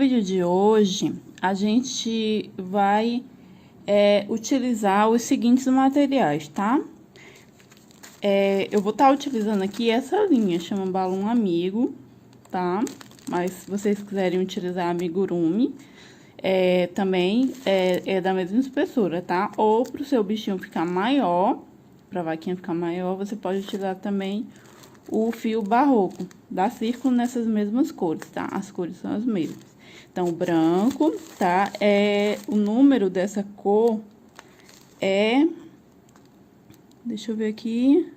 vídeo de hoje, a gente vai utilizar os seguintes materiais, tá? Eu vou estar utilizando aqui essa linha, chama Balão Amigo, tá? Mas se vocês quiserem utilizar amigurumi, também é da mesma espessura, tá? Ou pro seu bichinho ficar maior, pra vaquinha ficar maior, você pode utilizar também o fio barroco, dá círculo nessas mesmas cores, tá? As cores são as mesmas. Então, o branco, tá? O número dessa cor deixa eu ver aqui,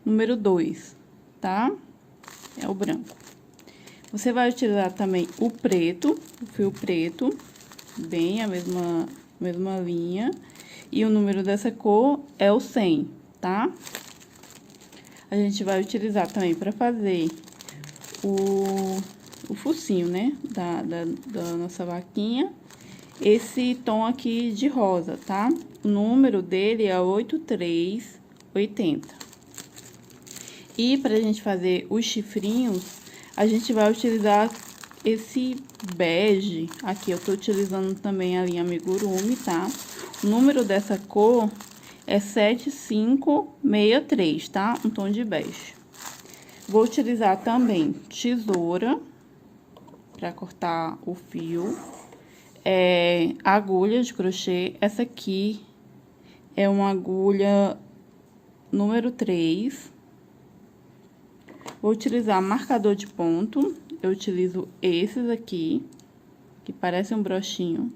número 2, tá? É o branco. Você vai utilizar também o preto, o fio preto, bem a mesma linha. E o número dessa cor é o 100, tá? A gente vai utilizar também para fazer o focinho, né? Da nossa vaquinha. Esse tom aqui de rosa, tá? O número dele é 8380. E pra gente fazer os chifrinhos, a gente vai utilizar esse bege. Aqui eu tô utilizando também a linha amigurumi, tá? O número dessa cor é 7563, tá? Um tom de bege. Vou utilizar também tesoura para cortar o fio. Agulha de crochê. Essa aqui é uma agulha número 3. Vou utilizar marcador de ponto. Eu utilizo esses aqui, que parece um brochinho.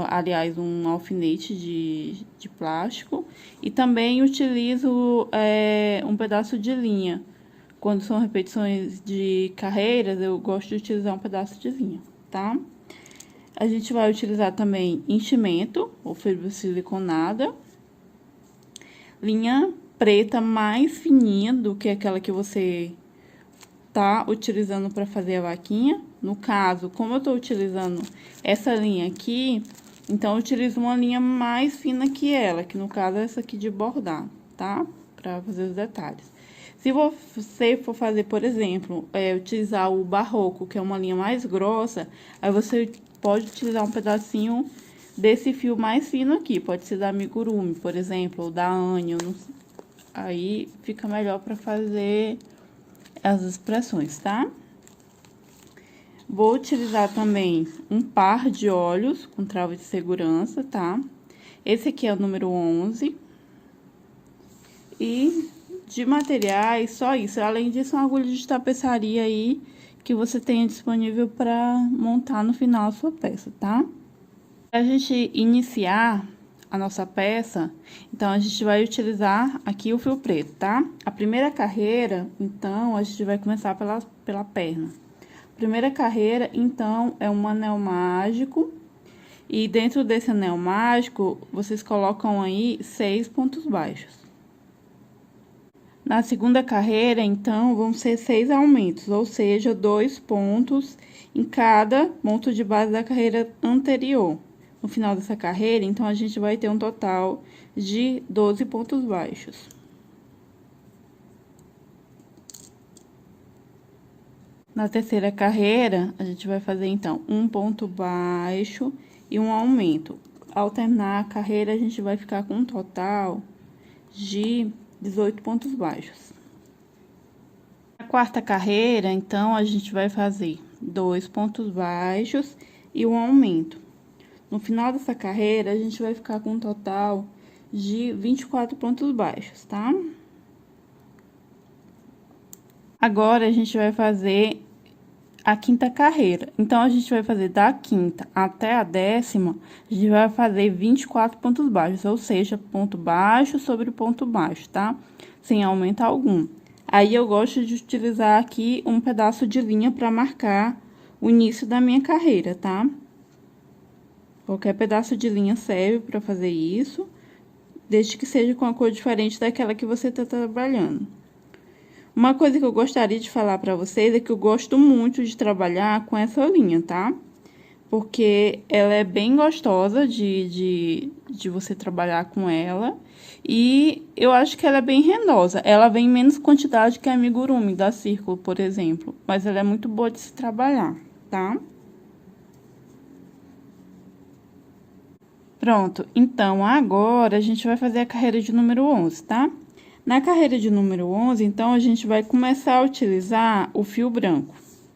Aliás, um alfinete de plástico. E também utilizo um pedaço de linha. Quando são repetições de carreiras, eu gosto de utilizar um pedaço de linha, tá? A gente vai utilizar também enchimento, ou fibra siliconada. Linha preta mais fininha do que aquela que você tá utilizando para fazer a vaquinha. No caso, como eu tô utilizando essa linha aqui, então eu utilizo uma linha mais fina que ela, que no caso é essa aqui de bordar, tá? Para fazer os detalhes. Se você for fazer, por exemplo, utilizar o barroco, que é uma linha mais grossa, aí você pode utilizar um pedacinho desse fio mais fino aqui. Pode ser da amigurumi, por exemplo, ou da Anyo. Aí fica melhor para fazer as expressões, tá? Vou utilizar também um par de olhos com trava de segurança, tá? Esse aqui é o número 11. E de materiais, só isso. Além disso, uma agulha de tapeçaria aí que você tenha disponível para montar no final a sua peça, tá? Pra gente iniciar a nossa peça, então, a gente vai utilizar aqui o fio preto, tá? A primeira carreira, então, a gente vai começar pela perna. Primeira carreira, então, é um anel mágico. E dentro desse anel mágico, vocês colocam aí 6 pontos baixos. Na segunda carreira, então, vão ser 6 aumentos, ou seja, 2 pontos em cada ponto de base da carreira anterior. No final dessa carreira, então, a gente vai ter um total de 12 pontos baixos. Na terceira carreira, a gente vai fazer, então, um ponto baixo e um aumento. Ao terminar a carreira, a gente vai ficar com um total de 18 pontos baixos. Na quarta carreira, então, a gente vai fazer 2 pontos baixos e um aumento. No final dessa carreira, a gente vai ficar com um total de 24 pontos baixos, tá? Agora, a gente vai fazer a quinta carreira. Então, a gente vai fazer da quinta até a 10ª, a gente vai fazer 24 pontos baixos, ou seja, ponto baixo sobre ponto baixo, tá? Sem aumento algum. Aí, eu gosto de utilizar aqui um pedaço de linha para marcar o início da minha carreira, tá? Qualquer pedaço de linha serve para fazer isso, desde que seja com a cor diferente daquela que você tá trabalhando. Uma coisa que eu gostaria de falar para vocês é que eu gosto muito de trabalhar com essa linha, tá? Porque ela é bem gostosa de você trabalhar com ela. E eu acho que ela é bem rendosa. Ela vem em menos quantidade que a amigurumi da Círculo, por exemplo. Mas ela é muito boa de se trabalhar, tá? Pronto, então, agora a gente vai fazer a carreira de número 11, tá? Na carreira de número 11, então, a gente vai começar a utilizar o fio branco,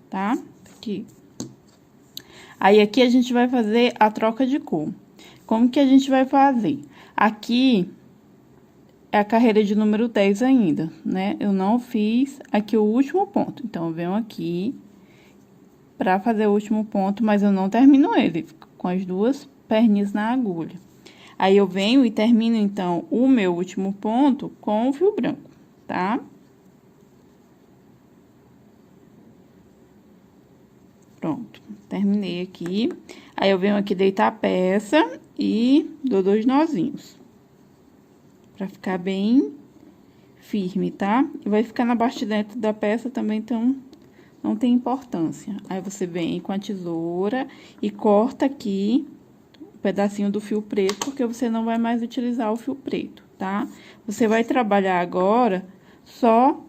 tá? Aqui. Aí, aqui a gente vai fazer a troca de cor. Como que a gente vai fazer? Aqui é a carreira de número 10 ainda, né? Eu não fiz aqui o último ponto. Então, eu venho aqui pra fazer o último ponto, mas eu não termino ele, com as duas perninhas na agulha. Aí, eu venho e termino, então, o meu último ponto com o fio branco, tá? Pronto, terminei aqui. Aí, eu venho aqui deitar a peça e dou 2 nozinhos. Pra ficar bem firme, tá? E vai ficar na parte de dentro da peça também, então, não tem importância. Aí, você vem com a tesoura e corta aqui pedacinho do fio preto, porque você não vai mais utilizar o fio preto, tá? Você vai trabalhar agora só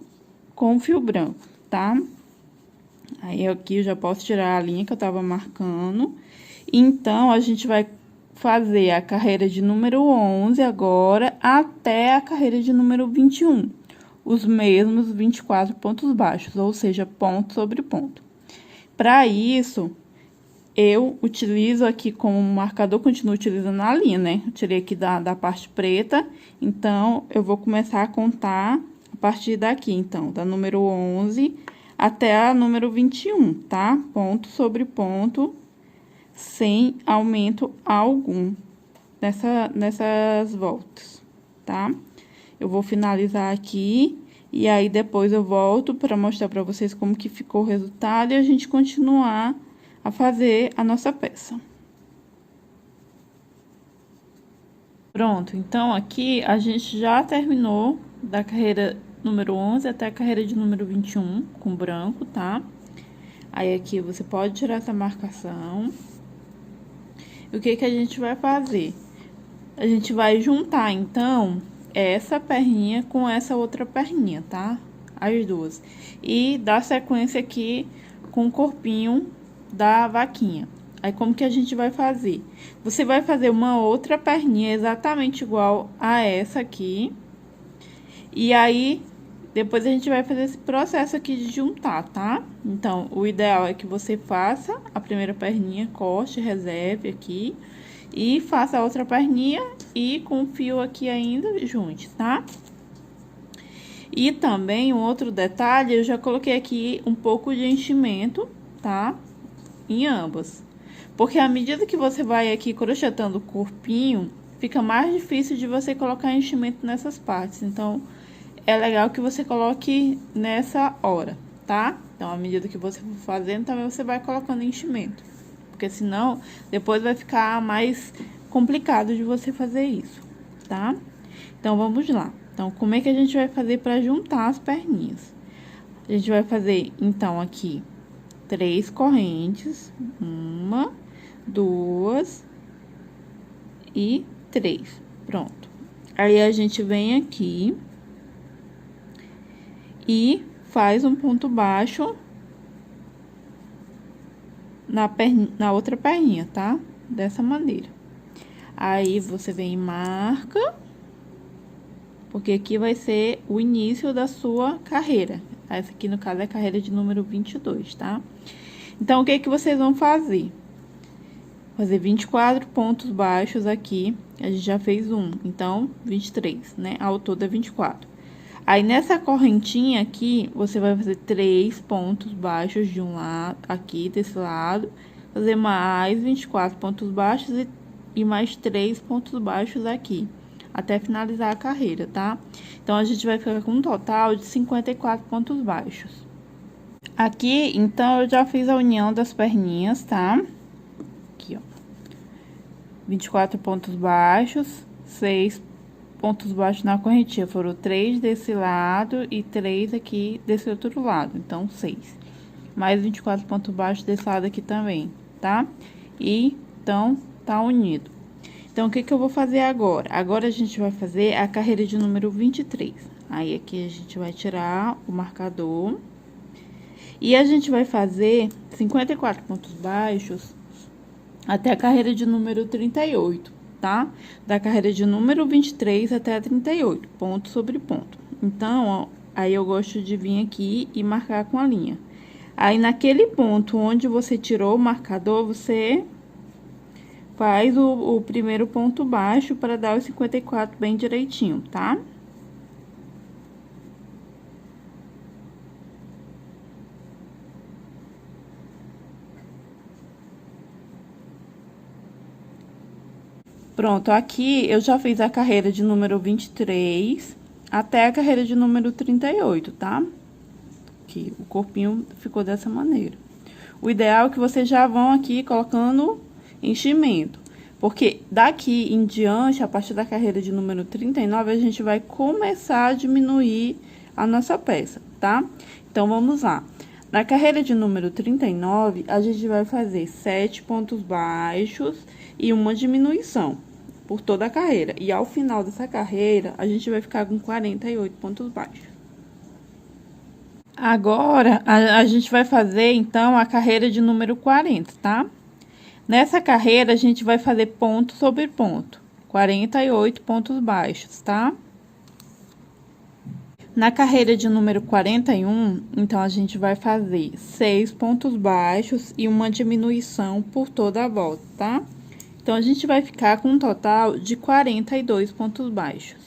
com o fio branco, tá? Aí, aqui eu já posso tirar a linha que eu tava marcando. Então, a gente vai fazer a carreira de número 11 agora até a carreira de número 21. Os mesmos 24 pontos baixos, ou seja, ponto sobre ponto. Para isso, eu utilizo aqui como marcador, continuo utilizando a linha, né? Eu tirei aqui da parte preta, então, eu vou começar a contar a partir daqui, então, da número 11 até a número 21, tá? Ponto sobre ponto, sem aumento algum nessas voltas, tá? Eu vou finalizar aqui, e aí, depois eu volto para mostrar para vocês como que ficou o resultado e a gente continuar a fazer a nossa peça. Pronto, então, aqui a gente já terminou da carreira número 11 até a carreira de número 21, com branco, tá? Aí, aqui, você pode tirar essa marcação. E o que que a gente vai fazer? A gente vai juntar, então, essa perninha com essa outra perninha, tá? As duas. E dar sequência aqui com o corpinho da vaquinha. Aí, como que a gente vai fazer? Você vai fazer uma outra perninha exatamente igual a essa aqui. E aí, depois a gente vai fazer esse processo aqui de juntar, tá? Então, o ideal é que você faça a primeira perninha, corte, reserve aqui. E faça a outra perninha e com o fio aqui ainda junte, tá? E também, um outro detalhe, eu já coloquei aqui um pouco de enchimento, tá? Em ambas. Porque à medida que você vai aqui crochetando o corpinho, fica mais difícil de você colocar enchimento nessas partes. Então, é legal que você coloque nessa hora, tá? Então, à medida que você for fazendo, também você vai colocando enchimento. Porque senão, depois vai ficar mais complicado de você fazer isso, tá? Então, vamos lá. Então, como é que a gente vai fazer para juntar as perninhas? A gente vai fazer, então, aqui, 3 correntes. 1, 2 e 3. Pronto. Aí, a gente vem aqui e faz um ponto baixo na outra perninha, tá? Dessa maneira. Aí, você vem e marca, porque aqui vai ser o início da sua carreira. Essa aqui, no caso, é a carreira de número 22, tá? Então, o que que vocês vão fazer? Fazer 24 pontos baixos aqui, a gente já fez um, então, 23, né? Ao todo é 24. Aí, nessa correntinha aqui, você vai fazer 3 pontos baixos de um lado, aqui desse lado, fazer mais 24 pontos baixos e mais 3 pontos baixos aqui, até finalizar a carreira, tá? Então, a gente vai ficar com um total de 54 pontos baixos. Aqui, então, eu já fiz a união das perninhas, tá? Aqui, ó. 24 pontos baixos, 6 pontos baixos na correntinha. Foram 3 desse lado e 3 aqui desse outro lado. Então, 6. Mais 24 pontos baixos desse lado aqui também, tá? E, então, tá unido. Então, o que que eu vou fazer agora? Agora, a gente vai fazer a carreira de número 23. Aí, aqui, a gente vai tirar o marcador. E a gente vai fazer 54 pontos baixos até a carreira de número 38. tá? Da carreira de número 23 até a 38, ponto sobre ponto. Então, ó, aí eu gosto de vir aqui e marcar com a linha. Aí, naquele ponto onde você tirou o marcador, você faz o primeiro ponto baixo para dar os 54 bem direitinho, tá? Pronto, aqui eu já fiz a carreira de número 23 até a carreira de número 38, tá? Aqui, o corpinho ficou dessa maneira. O ideal é que vocês já vão aqui colocando enchimento, porque daqui em diante, a partir da carreira de número 39, a gente vai começar a diminuir a nossa peça, tá? Então, vamos lá. Na carreira de número 39, a gente vai fazer 7 pontos baixos e uma diminuição por toda a carreira. E ao final dessa carreira, a gente vai ficar com 48 pontos baixos. Agora, a gente vai fazer, então, a carreira de número 40, tá? Nessa carreira, a gente vai fazer ponto sobre ponto, 48 pontos baixos, tá? Na carreira de número 41, então, a gente vai fazer 6 pontos baixos e uma diminuição por toda a volta, tá? Então, a gente vai ficar com um total de 42 pontos baixos.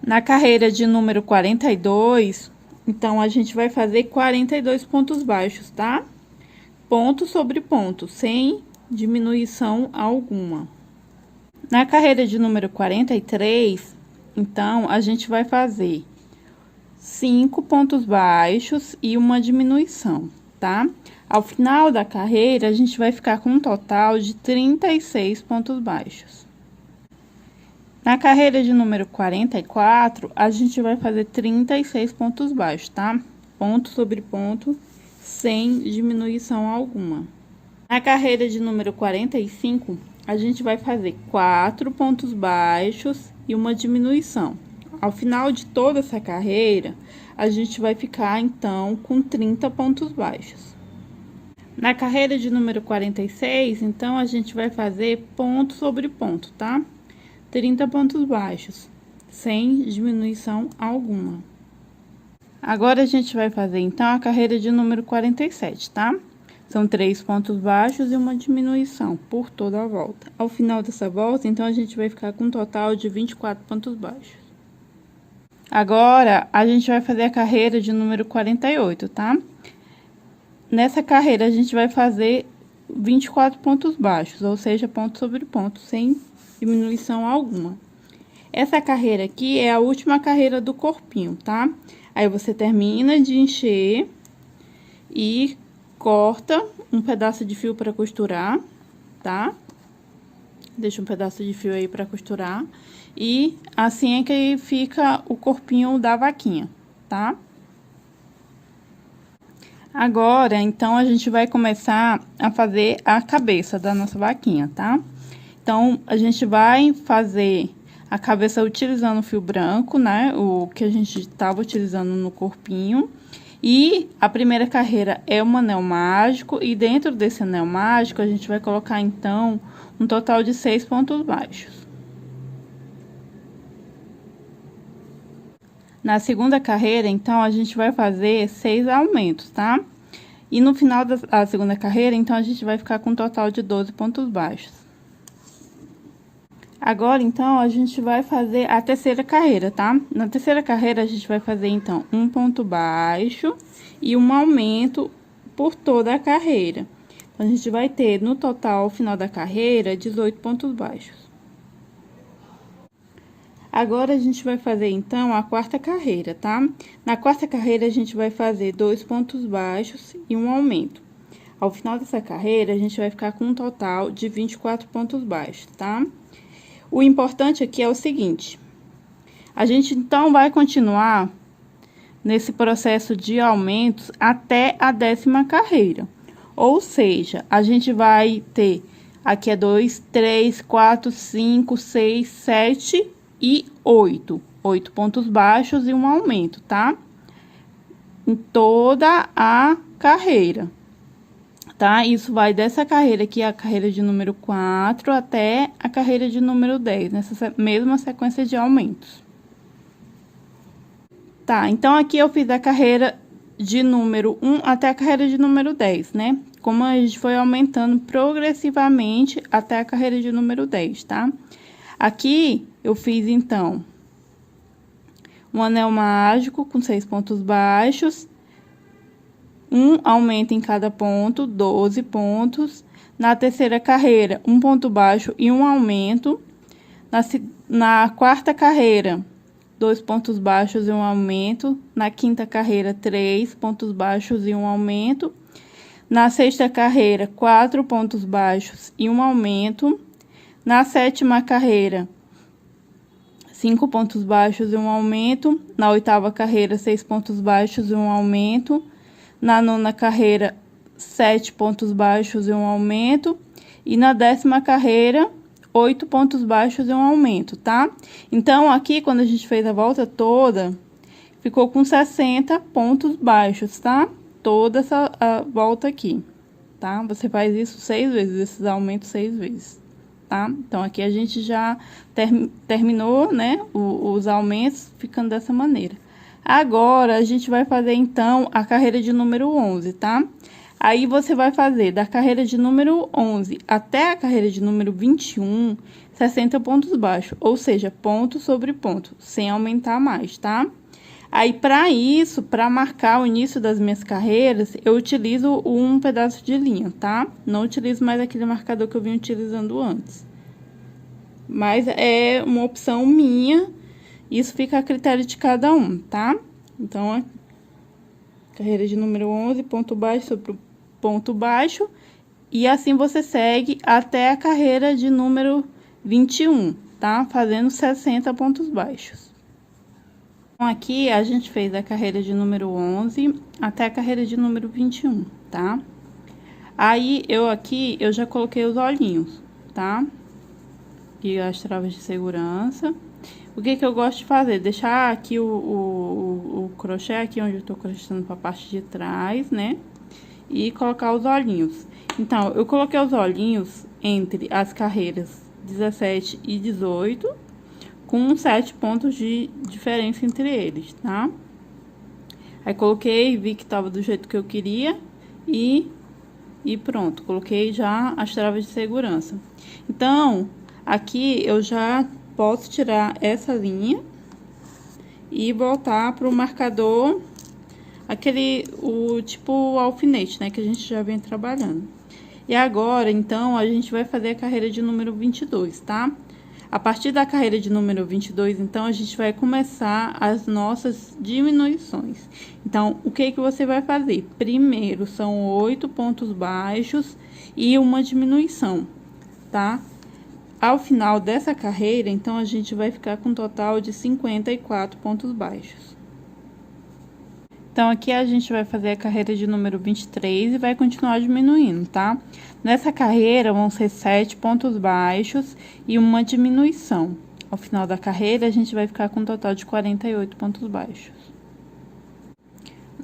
Na carreira de número 42, então, a gente vai fazer 42 pontos baixos, tá? Ponto sobre ponto, sem diminuição alguma. Na carreira de número 43, então, a gente vai fazer 5 pontos baixos e uma diminuição, tá? Ao final da carreira, a gente vai ficar com um total de 36 pontos baixos. Na carreira de número 44, a gente vai fazer 36 pontos baixos, tá? Ponto sobre ponto, sem diminuição alguma. Na carreira de número 45, a gente vai fazer 4 pontos baixos e uma diminuição. Ao final de toda essa carreira, a gente vai ficar, então, com 30 pontos baixos. Na carreira de número 46, então, a gente vai fazer ponto sobre ponto, tá? 30 pontos baixos, sem diminuição alguma. Agora, a gente vai fazer, então, a carreira de número 47, tá? São 3 pontos baixos e uma diminuição por toda a volta. Ao final dessa volta, então, a gente vai ficar com um total de 24 pontos baixos. Agora, a gente vai fazer a carreira de número 48, tá? Nessa carreira, a gente vai fazer 24 pontos baixos, ou seja, ponto sobre ponto, sem diminuição alguma. Essa carreira aqui é a última carreira do corpinho, tá? Aí, você termina de encher e corta um pedaço de fio para costurar, tá? Deixa um pedaço de fio aí para costurar. E assim é que fica o corpinho da vaquinha, tá? Agora, então, a gente vai começar a fazer a cabeça da nossa vaquinha, tá? Então, a gente vai fazer a cabeça utilizando o fio branco, né? O que a gente estava utilizando no corpinho. E a primeira carreira é um anel mágico. E dentro desse anel mágico, a gente vai colocar, então, um total de 6 pontos baixos. Na segunda carreira, então, a gente vai fazer 6 aumentos, tá? E no final da segunda carreira, então, a gente vai ficar com um total de 12 pontos baixos. Agora, então, a gente vai fazer a terceira carreira, tá? Na terceira carreira, a gente vai fazer, então, um ponto baixo e um aumento por toda a carreira. Então, a gente vai ter, no total, ao final da carreira, 18 pontos baixos. Agora, a gente vai fazer, então, a quarta carreira, tá? Na quarta carreira, a gente vai fazer 2 pontos baixos e um aumento. Ao final dessa carreira, a gente vai ficar com um total de 24 pontos baixos, tá? O importante aqui é o seguinte, a gente, então, vai continuar nesse processo de aumentos até a 10ª carreira. Ou seja, a gente vai ter, aqui é 2, 3, 4, 5, 6, 7 e 8. 8 pontos baixos e um aumento, tá? Em toda a carreira. tá? Isso vai dessa carreira aqui, a carreira de número 4, até a carreira de número 10, nessa mesma sequência de aumentos. Tá, então aqui eu fiz a carreira de número 1 até a carreira de número 10, né? Como a gente foi aumentando progressivamente até a carreira de número 10, tá? Aqui eu fiz, então, um anel mágico com 6 pontos baixos, um aumento em cada ponto, 12 pontos. Na terceira carreira, um ponto baixo e um aumento. Na quarta carreira, 2 pontos baixos e um aumento. Na quinta carreira, 3 pontos baixos e um aumento. Na sexta carreira, 4 pontos baixos e um aumento. Na sétima carreira, 5 pontos baixos e um aumento. Na oitava carreira, 6 pontos baixos e um aumento. Na nona carreira, 7 pontos baixos e um aumento. E na 10ª carreira, 8 pontos baixos e um aumento, tá? Então, aqui, quando a gente fez a volta toda, ficou com 60 pontos baixos, tá? Toda essa volta aqui, tá? Você faz isso 6 vezes, esses aumentos 6 vezes, tá? Então, aqui a gente já terminou, né, os aumentos ficando dessa maneira. Agora, a gente vai fazer, então, a carreira de número 11, tá? Aí, você vai fazer da carreira de número 11 até a carreira de número 21, 60 pontos baixos, ou seja, ponto sobre ponto, sem aumentar mais, tá? Aí, para isso, para marcar o início das minhas carreiras, eu utilizo um pedaço de linha, tá? Não utilizo mais aquele marcador que eu vim utilizando antes. Mas é uma opção minha, isso fica a critério de cada um, tá? Então, carreira de número 11, ponto baixo sobre ponto baixo, e assim você segue até a carreira de número 21, tá? Fazendo 60 pontos baixos. Então, aqui a gente fez a carreira de número 11 até a carreira de número 21, tá? Aí, eu já coloquei os olhinhos, tá? E as travas de segurança. O que eu gosto de fazer? Deixar aqui o crochê aqui onde eu tô crochetando pra parte de trás, né? E colocar os olhinhos. Então, eu coloquei os olhinhos entre as carreiras 17 e 18, com 7 pontos de diferença entre eles, tá? Aí, coloquei, vi que tava do jeito que eu queria e pronto. Coloquei já as travas de segurança. Então, aqui eu já posso tirar essa linha e voltar pro marcador, o tipo alfinete, né, que a gente já vem trabalhando. E agora, então, a gente vai fazer a carreira de número 22, tá? A partir da carreira de número 22, então, a gente vai começar as nossas diminuições. Então, o que você vai fazer? Primeiro, são 8 pontos baixos e uma diminuição, tá? Ao final dessa carreira, então, a gente vai ficar com um total de 54 pontos baixos. Então, aqui a gente vai fazer a carreira de número 23 e vai continuar diminuindo, tá? Nessa carreira, vão ser 7 pontos baixos e uma diminuição. Ao final da carreira, a gente vai ficar com um total de 48 pontos baixos.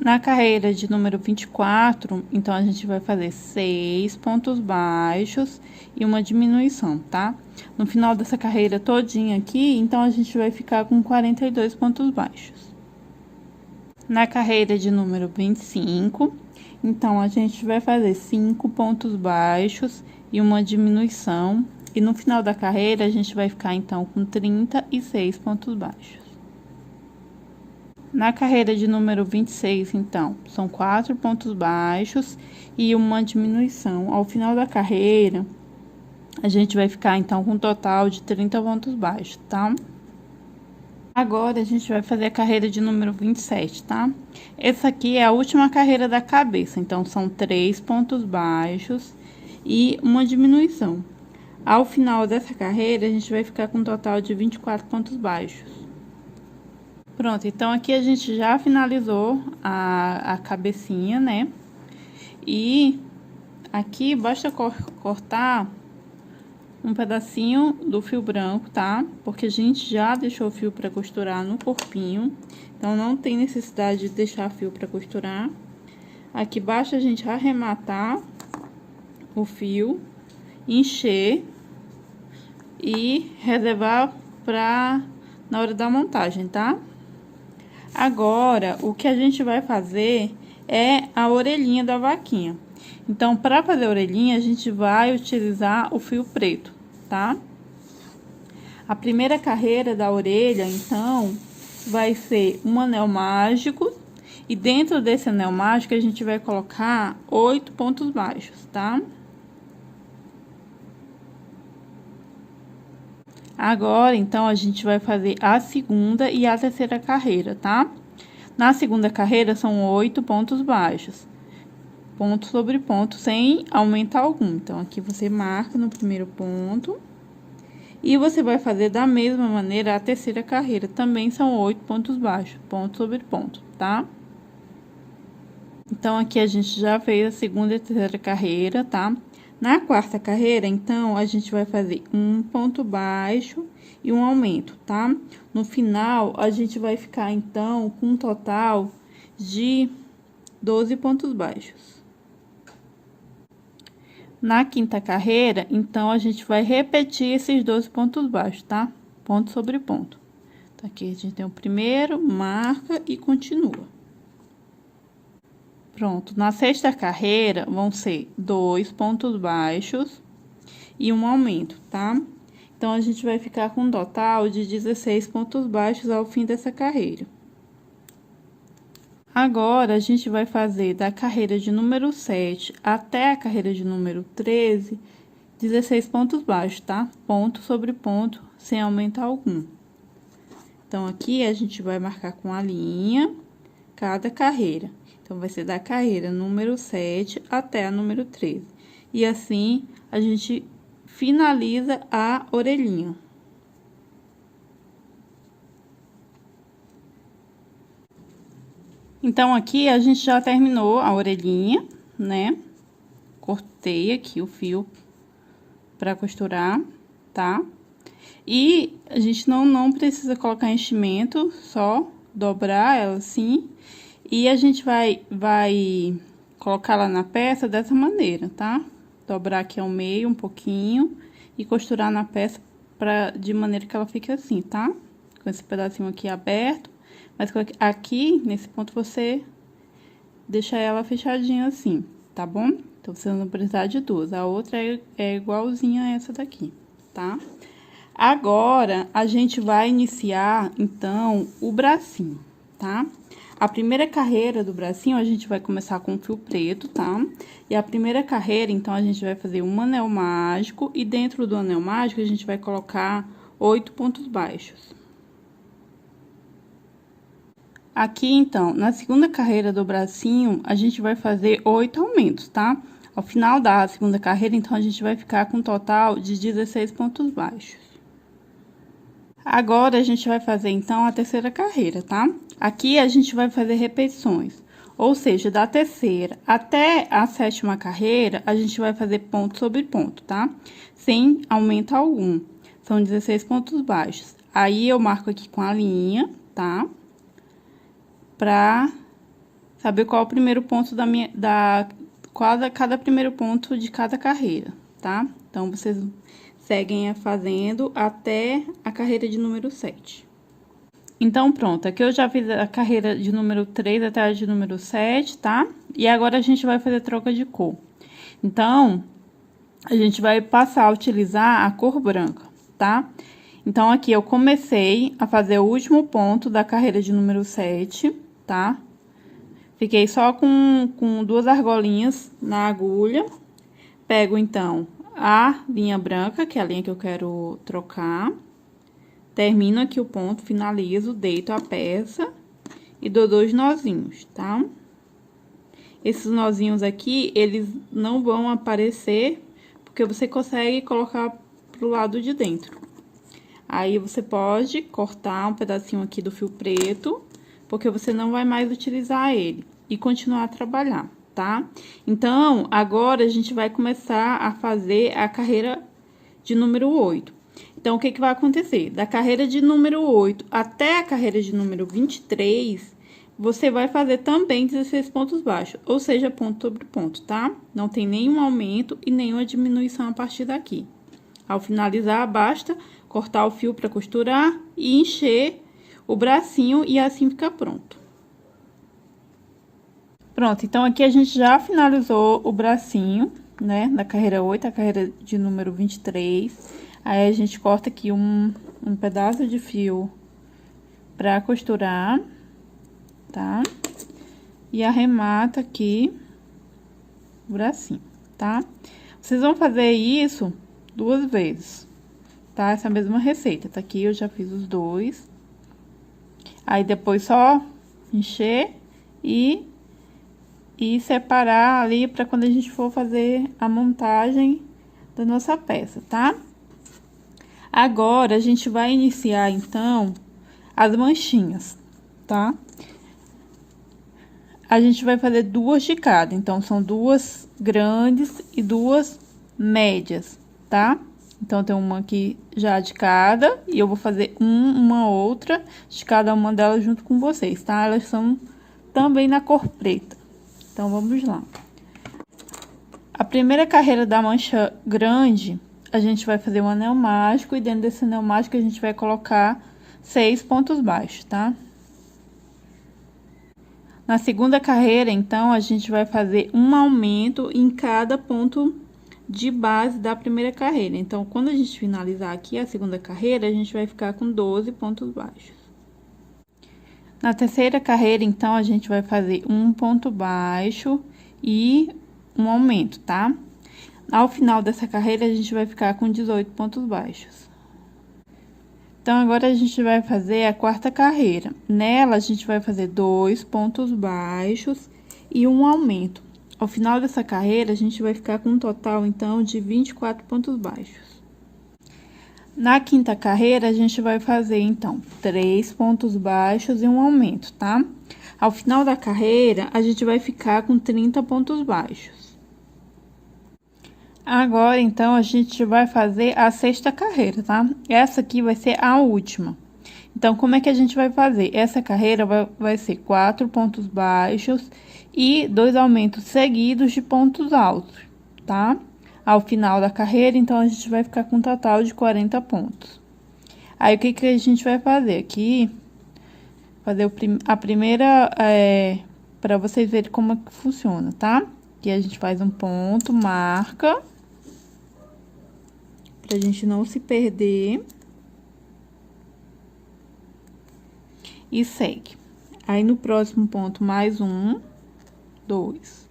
Na carreira de número 24, então, a gente vai fazer 6 pontos baixos e uma diminuição, tá? No final dessa carreira todinha aqui, então, a gente vai ficar com 42 pontos baixos. Na carreira de número 25, então, a gente vai fazer 5 pontos baixos e uma diminuição. E no final da carreira, a gente vai ficar, então, com 36 pontos baixos. Na carreira de número 26, então, são 4 pontos baixos e uma diminuição. Ao final da carreira, a gente vai ficar, então, com um total de 30 pontos baixos, tá? Agora, a gente vai fazer a carreira de número 27, tá? Essa aqui é a última carreira da cabeça, então, são 3 pontos baixos e uma diminuição. Ao final dessa carreira, a gente vai ficar com um total de 24 pontos baixos. Pronto, então, aqui a gente já finalizou a cabecinha, né? E aqui, basta cortar um pedacinho do fio branco, tá? Porque a gente já deixou o fio para costurar no corpinho, então não tem necessidade de deixar fio para costurar. Aqui basta a gente arrematar o fio, encher e reservar para na hora da montagem, tá? Agora, o que a gente vai fazer é a orelhinha da vaquinha. Então, para fazer a orelhinha, a gente vai utilizar o fio preto, tá? A primeira carreira da orelha, então, vai ser um anel mágico. E dentro desse anel mágico, a gente vai colocar 8 pontos baixos, tá? Agora, então, a gente vai fazer a segunda e a terceira carreira, tá? Na segunda carreira, são 8 pontos baixos. Ponto sobre ponto, sem aumentar algum. Então, aqui você marca no primeiro ponto. E você vai fazer da mesma maneira a terceira carreira. Também são 8 pontos baixos, ponto sobre ponto, tá? Então, aqui a gente já fez a segunda e a terceira carreira, tá? Na quarta carreira, então, a gente vai fazer um ponto baixo e um aumento, tá? No final, a gente vai ficar, então, com um total de 12 pontos baixos. Na quinta carreira, então, a gente vai repetir esses 12 pontos baixos, tá? Ponto sobre ponto. Então, aqui a gente tem o primeiro, marca e continua. Pronto, na sexta carreira, vão ser 2 pontos baixos e um aumento, tá? Então, a gente vai ficar com um total de 16 pontos baixos ao fim dessa carreira. Agora, a gente vai fazer da carreira de número 7 até a carreira de número 13, 16 pontos baixos, tá? Ponto sobre ponto, sem aumentar algum. Então, aqui a gente vai marcar com a linha cada carreira. Então, vai ser da carreira número 7 até a número 13. E assim, a gente finaliza a orelhinha. Então, aqui a gente já terminou a orelhinha, né? Cortei aqui o fio pra costurar, tá? E a gente não precisa colocar enchimento, só dobrar ela assim. E a gente vai colocar ela na peça dessa maneira, tá? Dobrar aqui ao meio um pouquinho e costurar na peça de maneira que ela fique assim, tá? Com esse pedacinho aqui aberto. Mas aqui, nesse ponto, você deixa ela fechadinha assim, tá bom? Então, você não precisa de duas. A outra é igualzinha a essa daqui, tá? Agora, a gente vai iniciar, então, o bracinho, tá? A primeira carreira do bracinho, a gente vai começar com fio preto, tá? E a primeira carreira, então, a gente vai fazer um anel mágico. E dentro do anel mágico, a gente vai colocar 8 pontos baixos. Aqui, então, na segunda carreira do bracinho, a gente vai fazer 8 aumentos, tá? Ao final da segunda carreira, então, a gente vai ficar com um total de 16 pontos baixos. Agora, a gente vai fazer, então, a terceira carreira, tá? Aqui, a gente vai fazer repetições. Ou seja, da terceira até a sétima carreira, a gente vai fazer ponto sobre ponto, tá? Sem aumento algum. São 16 pontos baixos. Aí, eu marco aqui com a linha, tá? Pra saber qual é o primeiro ponto cada primeiro ponto de cada carreira, tá? Então, vocês seguem fazendo até a carreira de número 7. Então, pronto, aqui eu já fiz a carreira de número 3 até a de número 7, tá? E agora, a gente vai fazer troca de cor. Então, a gente vai passar a utilizar a cor branca, tá? Então, aqui eu comecei a fazer o último ponto da carreira de número 7, tá? Fiquei só com 2 argolinhas na agulha. Pego, então, a linha branca, que é a linha que eu quero trocar. Termino aqui o ponto, finalizo, deito a peça e dou 2 nozinhos, tá? Esses nozinhos aqui, eles não vão aparecer, porque você consegue colocar pro lado de dentro. Aí, você pode cortar um pedacinho aqui do fio preto, porque você não vai mais utilizar ele, e continuar a trabalhar, tá? Então, agora, a gente vai começar a fazer a carreira de número 8. Então, o que que vai acontecer? Da carreira de número 8 até a carreira de número 23, você vai fazer também 16 pontos baixos, ou seja, ponto sobre ponto, tá? Não tem nenhum aumento e nenhuma diminuição a partir daqui. Ao finalizar, basta cortar o fio para costurar e encher o bracinho e assim fica pronto. Pronto, então aqui a gente já finalizou o bracinho, né, da carreira 8, a carreira de número 23. Aí a gente corta aqui um pedaço de fio para costurar, tá? E arremata aqui o bracinho, tá? Vocês vão fazer isso 2 vezes, tá? Essa mesma receita, tá aqui, eu já fiz os 2. Aí, depois, só encher e separar ali para quando a gente for fazer a montagem da nossa peça, tá? Agora, a gente vai iniciar, então, as manchinhas, tá? A gente vai fazer 2 de cada, então, são 2 grandes e 2 médias, tá? Então, tem uma aqui já de cada, e eu vou fazer uma outra de cada uma delas junto com vocês, tá? Elas são também na cor preta. Então, vamos lá. A primeira carreira da mancha grande, a gente vai fazer um anel mágico, e dentro desse anel mágico a gente vai colocar 6 pontos baixos, tá? Na segunda carreira, então, a gente vai fazer um aumento em cada ponto de base da primeira carreira. Então, quando a gente finalizar aqui a segunda carreira, a gente vai ficar com 12 pontos baixos. Na terceira carreira, então, a gente vai fazer um ponto baixo e um aumento, tá? Ao final dessa carreira, a gente vai ficar com 18 pontos baixos. Então, agora a gente vai fazer a quarta carreira. Nela, a gente vai fazer 2 pontos baixos e um aumento. Ao final dessa carreira, a gente vai ficar com um total, então, de 24 pontos baixos. Na quinta carreira, a gente vai fazer, então, 3 pontos baixos e um aumento, tá? Ao final da carreira, a gente vai ficar com 30 pontos baixos. Agora, então, a gente vai fazer a sexta carreira, tá? Essa aqui vai ser a última. Então, como é que a gente vai fazer? Essa carreira vai ser 4 pontos baixos e 2 aumentos seguidos de pontos altos, tá? Ao final da carreira, então, a gente vai ficar com um total de 40 pontos. Aí, o que que a gente vai fazer? Aqui, fazer a primeira, para vocês verem como é que funciona, tá? Aqui a gente faz um ponto, marca, pra gente não se perder. E segue. Aí, no próximo ponto, mais 1, 2.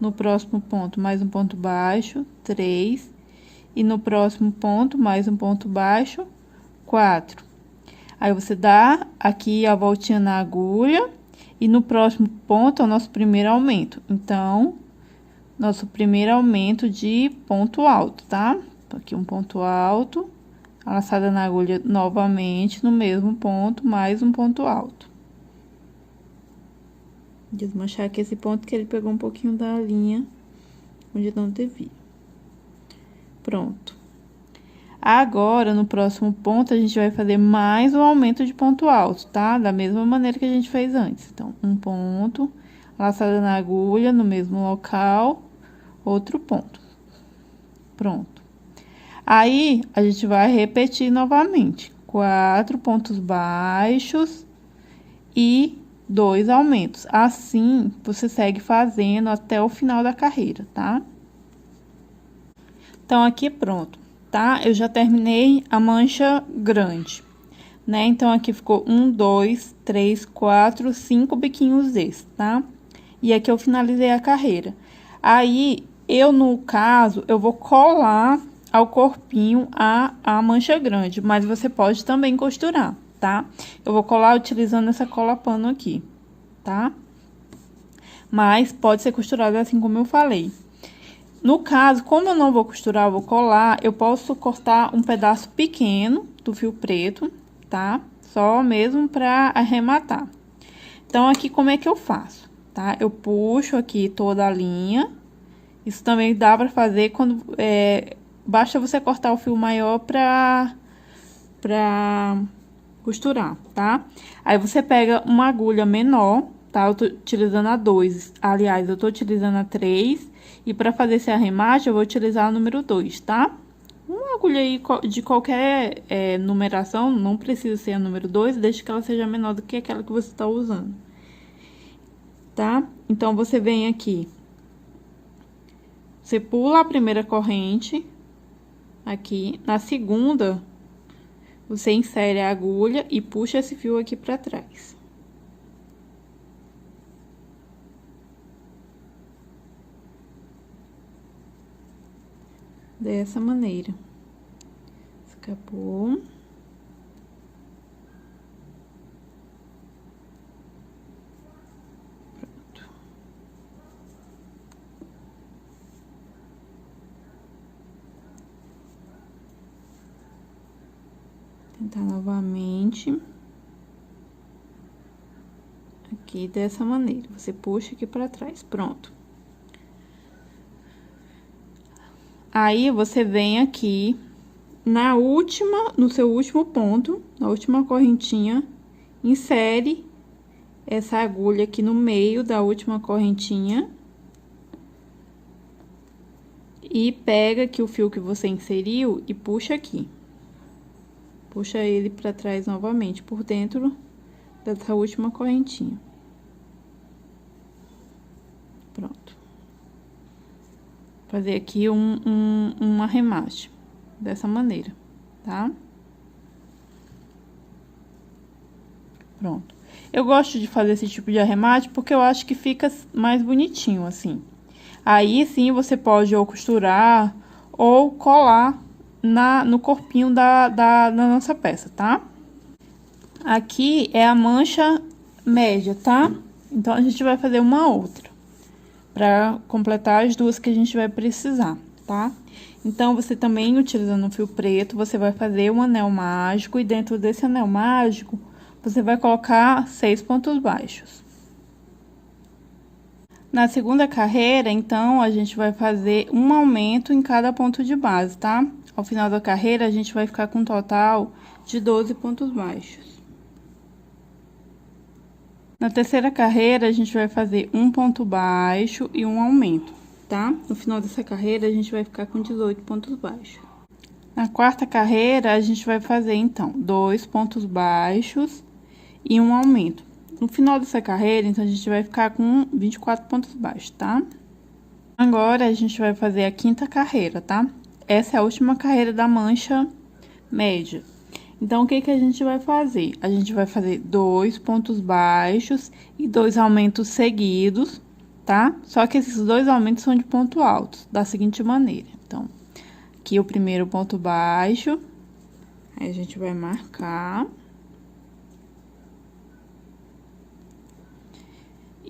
No próximo ponto, mais um ponto baixo, 3. E no próximo ponto, mais um ponto baixo, 4. Aí, você dá aqui a voltinha na agulha. E no próximo ponto é o nosso primeiro aumento. Então, nosso primeiro aumento de ponto alto, tá? Aqui um ponto alto, a laçada na agulha novamente no mesmo ponto, mais um ponto alto. Desmanchar aqui esse ponto que ele pegou um pouquinho da linha onde não devia. Pronto. Agora, no próximo ponto, a gente vai fazer mais um aumento de ponto alto, tá? Da mesma maneira que a gente fez antes. Então, um ponto, laçada na agulha no mesmo local, outro ponto. Pronto. Aí, a gente vai repetir novamente. 4 pontos baixos e 2 aumentos. Assim, você segue fazendo até o final da carreira, tá? Então, aqui pronto, tá? Eu já terminei a mancha grande, né? Então, aqui ficou 1, 2, 3, 4, 5 biquinhos desses, tá? E aqui eu finalizei a carreira. Aí, no caso, eu vou colar ao corpinho a mancha grande, mas você pode também costurar, tá? Eu vou colar utilizando essa cola pano aqui, tá? Mas pode ser costurado assim como eu falei. No caso, como eu não vou costurar, eu vou colar, eu posso cortar um pedaço pequeno do fio preto, tá? Só mesmo pra arrematar. Então, aqui como é que eu faço, tá? Eu puxo aqui toda a linha. Isso também dá pra fazer quando... basta você cortar o fio maior pra costurar, tá? Aí, você pega uma agulha menor, tá? Eu tô utilizando a 2, aliás, eu tô utilizando a 3, e pra fazer esse arremate, eu vou utilizar a número 2, tá? Uma agulha aí de qualquer numeração, não precisa ser a número 2, desde que ela seja menor do que aquela que você tá usando, tá? Então, você vem aqui, você pula a primeira corrente, aqui, na segunda, você insere a agulha e puxa esse fio aqui pra trás. Dessa maneira. Escapou. Pronto. Tentar novamente. Aqui dessa maneira. Você puxa aqui pra trás. Pronto. Aí, você vem aqui no seu último ponto, na última correntinha, insere essa agulha aqui no meio da última correntinha. E pega aqui o fio que você inseriu e puxa aqui. Puxa ele pra trás novamente, por dentro dessa última correntinha. Pronto. Fazer aqui um arremate, dessa maneira, tá? Pronto. Eu gosto de fazer esse tipo de arremate porque eu acho que fica mais bonitinho, assim. Aí, sim, você pode ou costurar ou colar no corpinho da nossa peça, tá? Aqui é a mancha média, tá? Então, a gente vai fazer uma outra, pra completar as duas que a gente vai precisar, tá? Então, você também, utilizando o fio preto, você vai fazer um anel mágico, e dentro desse anel mágico, você vai colocar 6 pontos baixos. Na segunda carreira, então, a gente vai fazer um aumento em cada ponto de base, tá? Ao final da carreira, a gente vai ficar com um total de 12 pontos baixos. Na terceira carreira, a gente vai fazer um ponto baixo e um aumento, tá? No final dessa carreira, a gente vai ficar com 18 pontos baixos. Na quarta carreira, a gente vai fazer, então, 2 pontos baixos e um aumento. No final dessa carreira, então, a gente vai ficar com 24 pontos baixos, tá? Agora, a gente vai fazer a quinta carreira, tá? Essa é a última carreira da mancha média. Então, o que que a gente vai fazer? A gente vai fazer 2 pontos baixos e 2 aumentos seguidos, tá? Só que esses 2 aumentos são de ponto alto, da seguinte maneira. Então, aqui o primeiro ponto baixo, aí a gente vai marcar.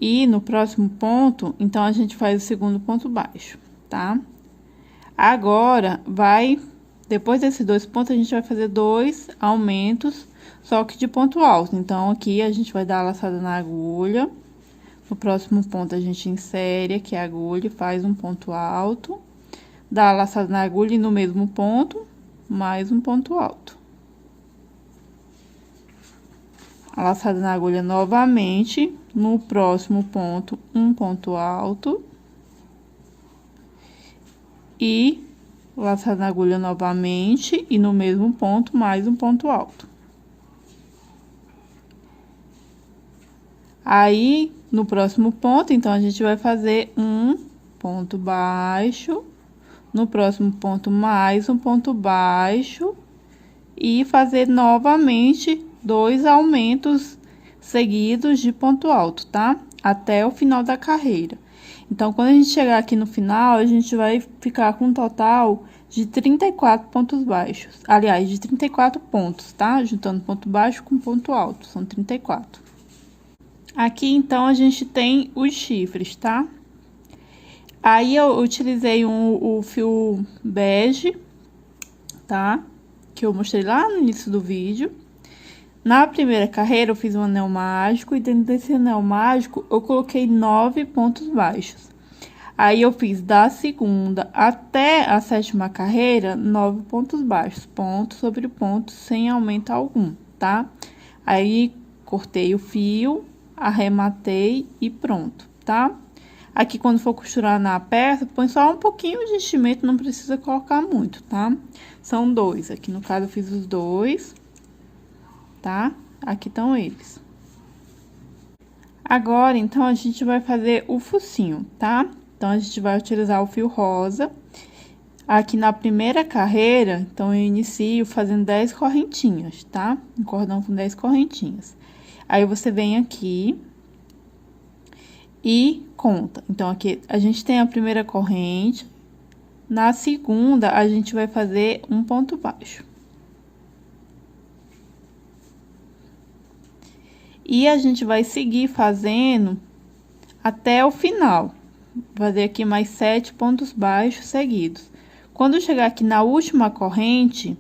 E no próximo ponto, então, a gente faz o segundo ponto baixo, tá? Agora, depois desses 2 pontos, a gente vai fazer 2 aumentos, só que de ponto alto. Então, aqui a gente vai dar a laçada na agulha. No próximo ponto, a gente insere aqui a agulha e faz um ponto alto. Dá a laçada na agulha e no mesmo ponto, mais um ponto alto. A laçada na agulha novamente, no próximo ponto, um ponto alto. E laçar na agulha novamente e no mesmo ponto, mais um ponto alto. Aí, no próximo ponto, então, a gente vai fazer um ponto baixo, no próximo ponto, mais um ponto baixo, e fazer novamente 2 aumentos seguidos de ponto alto, tá? Até o final da carreira. Então, quando a gente chegar aqui no final, a gente vai ficar com um total de 34 pontos baixos. Aliás, de 34 pontos, tá? Juntando ponto baixo com ponto alto, são 34. Aqui, então, a gente tem os chifres, tá? Aí, eu utilizei o fio bege, tá? Que eu mostrei lá no início do vídeo. Na primeira carreira, eu fiz um anel mágico, e dentro desse anel mágico, eu coloquei 9 pontos baixos. Aí, eu fiz da segunda até a sétima carreira, 9 pontos baixos, ponto sobre ponto, sem aumento algum, tá? Aí, cortei o fio, arrematei e pronto, tá? Aqui, quando for costurar na peça, põe só um pouquinho de enchimento, não precisa colocar muito, tá? São 2, aqui no caso eu fiz os 2, tá? Aqui estão eles. Agora, então, a gente vai fazer o focinho, tá? Então, a gente vai utilizar o fio rosa. Aqui na primeira carreira, então, eu inicio fazendo 10 correntinhas, tá? Um cordão com 10 correntinhas. Aí, você vem aqui e conta. Então, aqui a gente tem a primeira corrente, na segunda, a gente vai fazer um ponto baixo. E a gente vai seguir fazendo até o final. Fazer aqui mais 7 pontos baixos seguidos. Quando chegar aqui na última corrente,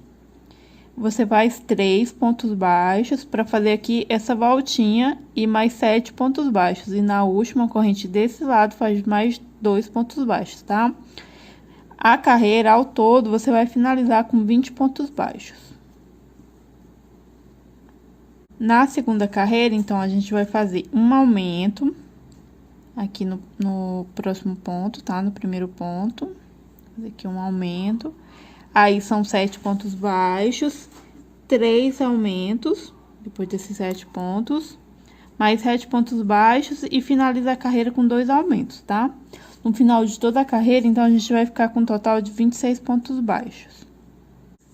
você faz 3 pontos baixos para fazer aqui essa voltinha e mais 7 pontos baixos. E na última corrente desse lado, faz mais 2 pontos baixos, tá? A carreira, ao todo, você vai finalizar com 20 pontos baixos. Na segunda carreira, então, a gente vai fazer um aumento aqui no próximo ponto, tá? No primeiro ponto. Fazer aqui um aumento. Aí, são 7 pontos baixos, 3 aumentos, depois desses 7 pontos, mais 7 pontos baixos e finaliza a carreira com 2 aumentos, tá? No final de toda a carreira, então, a gente vai ficar com um total de 26 pontos baixos.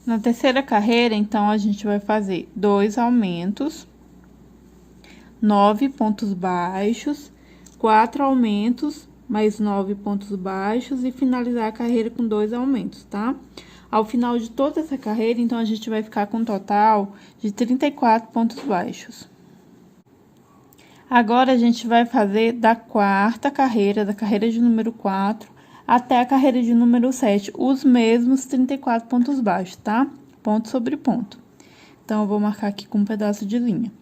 Na terceira carreira, então, a gente vai fazer 2 aumentos, 9 pontos baixos, 4 aumentos, mais 9 pontos baixos e finalizar a carreira com 2 aumentos, tá? Ao final de toda essa carreira, então, a gente vai ficar com um total de 34 pontos baixos. Agora, a gente vai fazer da quarta carreira, da carreira de número 4, até a carreira de número 7, os mesmos 34 pontos baixos, tá? Ponto sobre ponto. Então, eu vou marcar aqui com um pedaço de linha.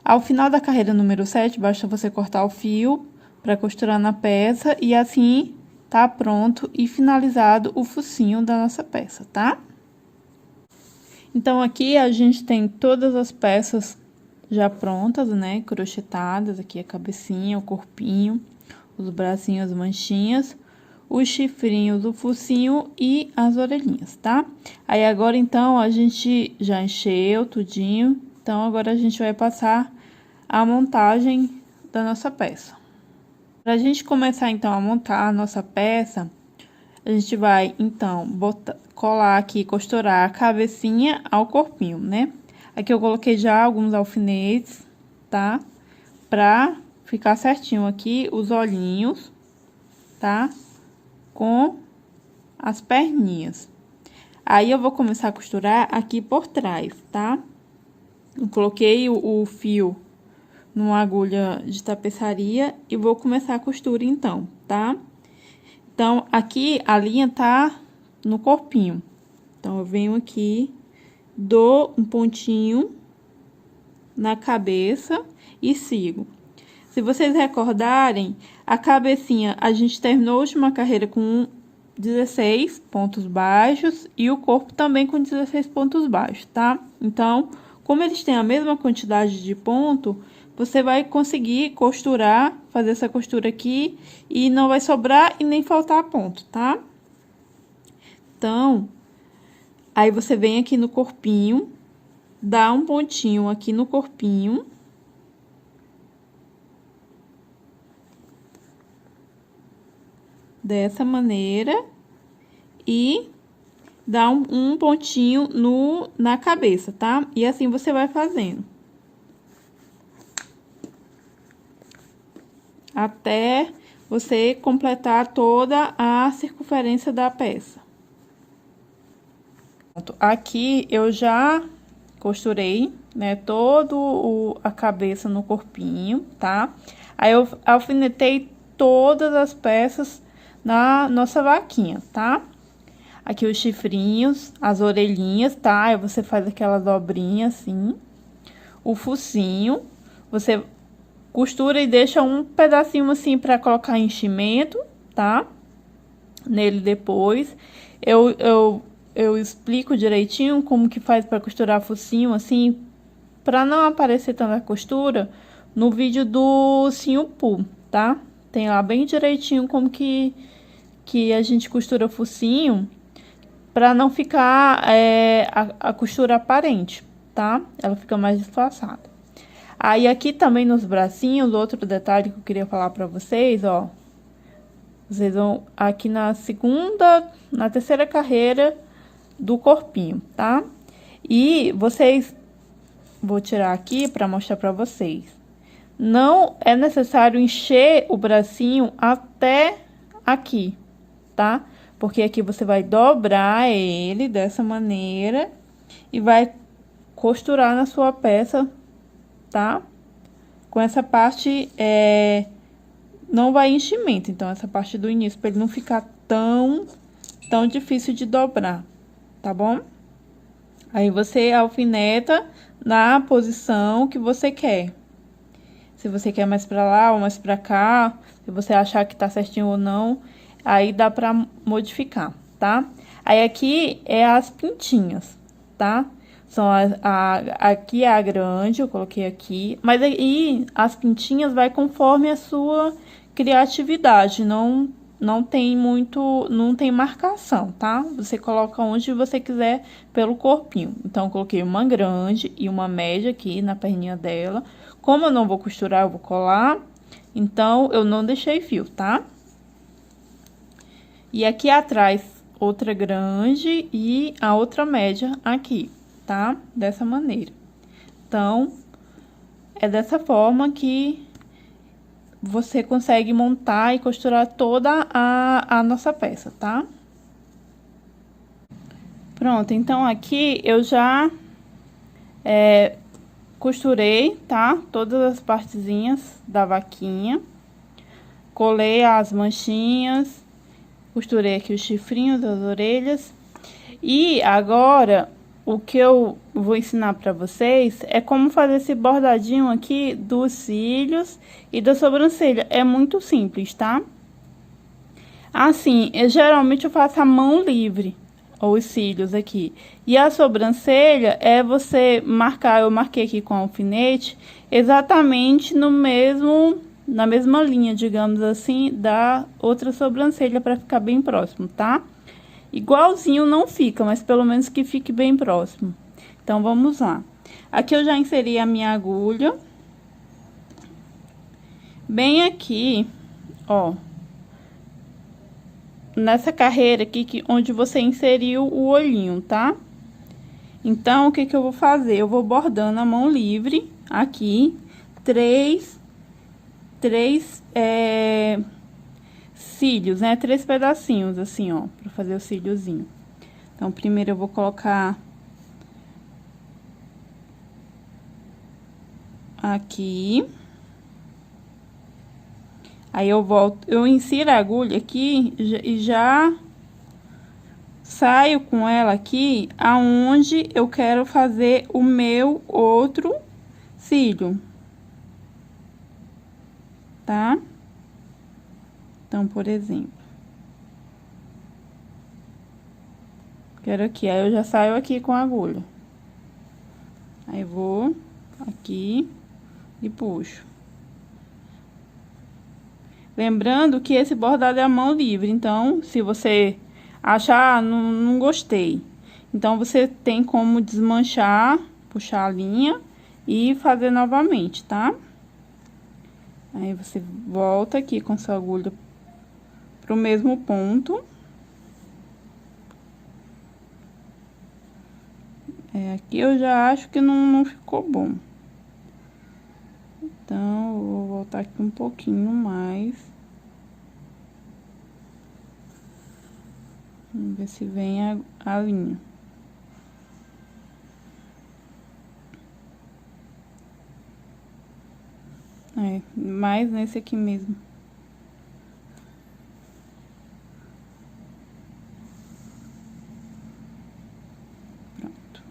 Ao final da carreira número 7, basta você cortar o fio para costurar na peça e assim tá pronto e finalizado o focinho da nossa peça, tá? Então, aqui a gente tem todas as peças já prontas, né? Crochetadas, aqui a cabecinha, o corpinho, os bracinhos, as manchinhas, os chifrinhos, o focinho e as orelhinhas, tá? Aí, agora, então, a gente já encheu tudinho, então, agora a gente vai passar a montagem da nossa peça. Pra gente começar, então, a montar a nossa peça, a gente vai, então, colar aqui, costurar a cabecinha ao corpinho, né? Aqui eu coloquei já alguns alfinetes, tá? Pra ficar certinho aqui os olhinhos, tá? Com as perninhas. Aí, eu vou começar a costurar aqui por trás, tá? Eu coloquei o fio numa agulha de tapeçaria e vou começar a costura, então, tá? Então, aqui a linha tá no corpinho. Então, eu venho aqui, dou um pontinho na cabeça e sigo. Se vocês recordarem, a cabecinha, a gente terminou a última carreira com 16 pontos baixos e o corpo também com 16 pontos baixos, tá? Então, como eles têm a mesma quantidade de ponto, você vai conseguir costurar, fazer essa costura aqui e não vai sobrar e nem faltar ponto, tá? Então, aí você vem aqui no corpinho, dá um pontinho aqui no corpinho. Dessa maneira. E dá um pontinho na cabeça, tá? E assim você vai fazendo. Até você completar toda a circunferência da peça. Aqui eu já costurei, né, a cabeça no corpinho, tá? Aí eu alfinetei todas as peças na nossa vaquinha, tá? Aqui os chifrinhos, as orelhinhas, tá? Aí você faz aquela dobrinha assim. O focinho, você costura e deixa um pedacinho assim pra colocar enchimento, tá? Nele depois. Eu explico direitinho como que faz pra costurar focinho assim, para não aparecer tanta costura, no vídeo do ursinho Pooh, tá? Tem lá bem direitinho como que a gente costura o focinho, para não ficar a costura aparente, tá? Ela fica mais disfarçada. Aí aqui também nos bracinhos, outro detalhe que eu queria falar para vocês, ó. Vocês vão aqui na terceira carreira do corpinho, tá? E vocês, vou tirar aqui para mostrar para vocês. Não é necessário encher o bracinho até aqui, tá? Porque aqui você vai dobrar ele dessa maneira e vai costurar na sua peça, tá? Com essa parte, não vai enchimento, então essa parte do início, para ele não ficar tão difícil de dobrar, tá bom? Aí você alfineta na posição que você quer. Se você quer mais pra lá ou mais pra cá, se você achar que tá certinho ou não, aí dá pra modificar, tá? Aí aqui é as pintinhas, tá? Aqui é a grande, eu coloquei aqui, mas aí as pintinhas vai conforme a sua criatividade, não tem marcação, tá? Você coloca onde você quiser pelo corpinho. Então, eu coloquei uma grande e uma média aqui na perninha dela. Como eu não vou costurar, eu vou colar, então eu não deixei fio, tá? E aqui atrás, outra grande e a outra média aqui, tá? Dessa maneira. Então, é dessa forma que você consegue montar e costurar toda a nossa peça, tá? Pronto, então aqui eu já costurei, tá? Todas as partezinhas da vaquinha. Colei as manchinhas, costurei aqui os chifrinhos das orelhas. E agora, o que eu vou ensinar pra vocês é como fazer esse bordadinho aqui dos cílios e da sobrancelha. É muito simples, tá? Assim, geralmente eu faço a mão livre, ou os cílios aqui. E a sobrancelha é você marcar, eu marquei aqui com alfinete, exatamente na mesma linha, digamos assim, da outra sobrancelha, para ficar bem próximo, tá? Igualzinho não fica, mas pelo menos que fique bem próximo. Então, vamos lá. Aqui eu já inseri a minha agulha. Bem aqui, ó. Nessa carreira aqui, onde você inseriu o olhinho, tá? Então, o que que eu vou fazer? Eu vou bordando a mão livre aqui, três cílios, né? 3 pedacinhos, assim, ó, pra fazer o cíliozinho. Então, primeiro eu vou colocar aqui. Aí, eu insiro a agulha aqui e já saio com ela aqui aonde eu quero fazer o meu outro cílio, tá? Então, por exemplo, quero aqui, aí eu já saio aqui com a agulha. Aí, vou aqui e puxo. Lembrando que esse bordado é a mão livre, então, se você achar, não gostei, então, você tem como desmanchar, puxar a linha e fazer novamente, tá? Aí, você volta aqui com sua agulha pro mesmo ponto. Aqui eu já acho que não ficou bom. Então, eu vou voltar aqui um pouquinho mais. Vamos ver se vem a linha. Mais nesse aqui mesmo. Pronto.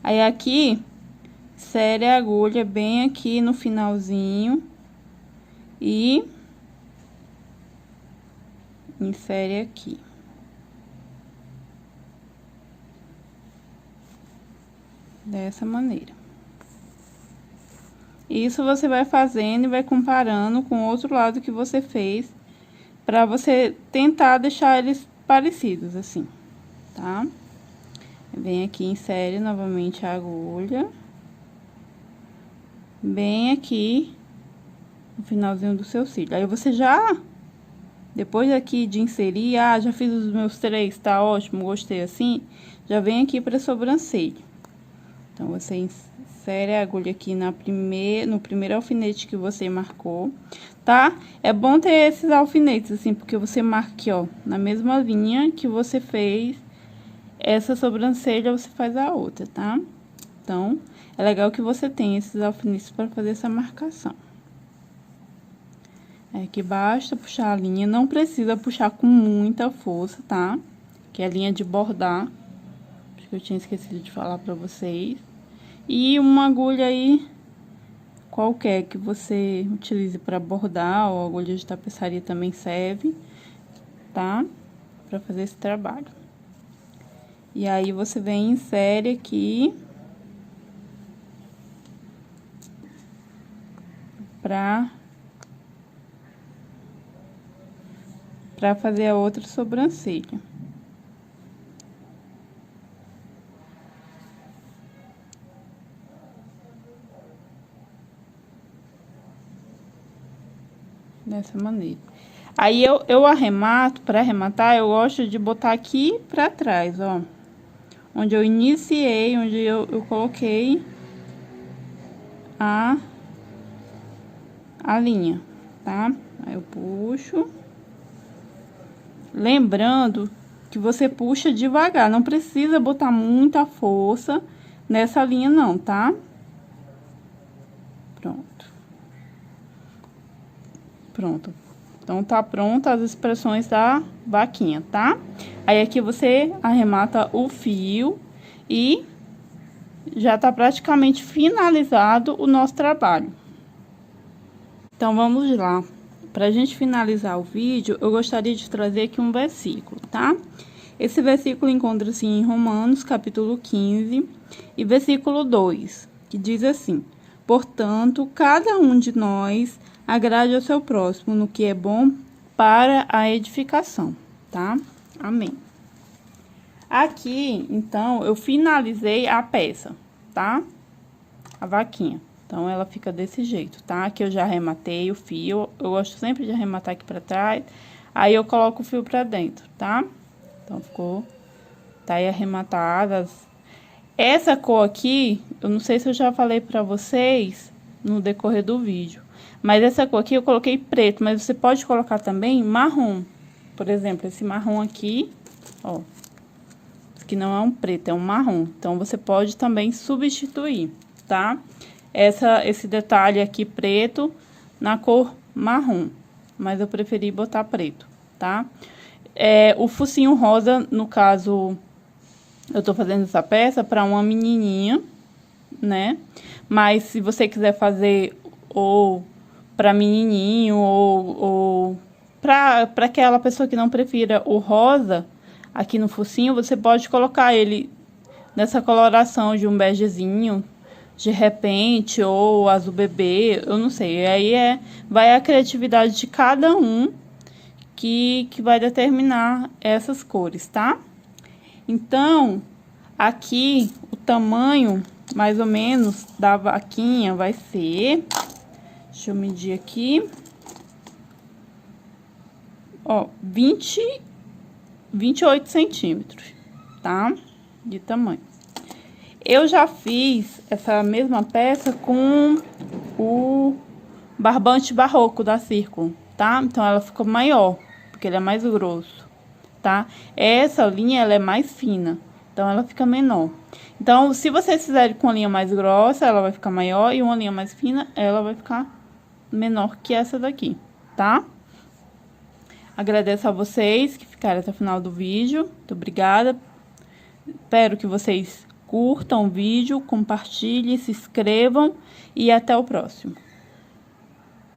Aí, aqui, insere a agulha bem aqui no finalzinho e insere aqui. Dessa maneira. Isso você vai fazendo e vai comparando com o outro lado que você fez, para você tentar deixar eles parecidos, assim, tá? Vem aqui, insere novamente a agulha. Bem aqui, no finalzinho do seu cílio. Aí você já, depois aqui de inserir, já fiz os meus 3, tá ótimo, gostei assim, já vem aqui pra sobrancelha. Então, você insere a agulha aqui no primeiro alfinete que você marcou, tá? É bom ter esses alfinetes, assim, porque você marca aqui, ó, na mesma linha que você fez essa sobrancelha, você faz a outra, tá? Então, é legal que você tenha esses alfinetes para fazer essa marcação. É que basta puxar a linha, não precisa puxar com muita força, tá? Que é a linha de bordar. Acho que eu tinha esquecido de falar pra vocês. E uma agulha aí, qualquer que você utilize para bordar, ou agulha de tapeçaria também serve, tá? Pra fazer esse trabalho. E aí, você vem e insere aqui. Pra fazer a outra sobrancelha. Dessa maneira. Aí, eu arremato, para arrematar, eu gosto de botar aqui pra trás, ó. Onde eu iniciei, onde eu coloquei a linha, tá? Aí, eu puxo. Lembrando que você puxa devagar, não precisa botar muita força nessa linha não, tá? Pronto. Então, tá pronta as expressões da vaquinha, tá? Aí, aqui você arremata o fio e já tá praticamente finalizado o nosso trabalho. Então, vamos lá. Pra gente finalizar o vídeo, eu gostaria de trazer aqui um versículo, tá? Esse versículo encontra-se em Romanos, capítulo 15, e versículo 2, que diz assim: portanto, cada um de nós agrade ao seu próximo no que é bom para a edificação, tá? Amém. Aqui, então, eu finalizei a peça, tá? A vaquinha. Então, ela fica desse jeito, tá? Aqui eu já arrematei o fio. Eu gosto sempre de arrematar aqui pra trás. Aí, eu coloco o fio pra dentro, tá? Então, ficou... Tá aí arrematadas. Essa cor aqui, eu não sei se eu já falei pra vocês no decorrer do vídeo. Mas essa cor aqui eu coloquei preto, mas você pode colocar também marrom. Por exemplo, esse marrom aqui, ó. Que não é um preto, é um marrom. Então, você pode também substituir, tá? Esse detalhe aqui preto na cor marrom, mas eu preferi botar preto, tá? O focinho rosa, no caso, eu tô fazendo essa peça para uma menininha, né? Mas se você quiser fazer ou para menininho ou para aquela pessoa que não prefira o rosa aqui no focinho, você pode colocar ele nessa coloração de um begezinho, de repente, ou azul bebê, eu não sei. Aí vai a criatividade de cada um que vai determinar essas cores, tá? Então, aqui, o tamanho, mais ou menos, da vaquinha vai ser... Deixa eu medir aqui. Ó, 28 centímetros, tá? De tamanho. Eu já fiz essa mesma peça com o barbante barroco da Círculo, tá? Então, ela ficou maior, porque ele é mais grosso, tá? Essa linha, ela é mais fina, então, ela fica menor. Então, se vocês fizerem com a linha mais grossa, ela vai ficar maior, e uma linha mais fina, ela vai ficar menor que essa daqui, tá? Agradeço a vocês que ficaram até o final do vídeo. Muito obrigada. Espero que vocês curtam o vídeo, compartilhem, se inscrevam e até o próximo.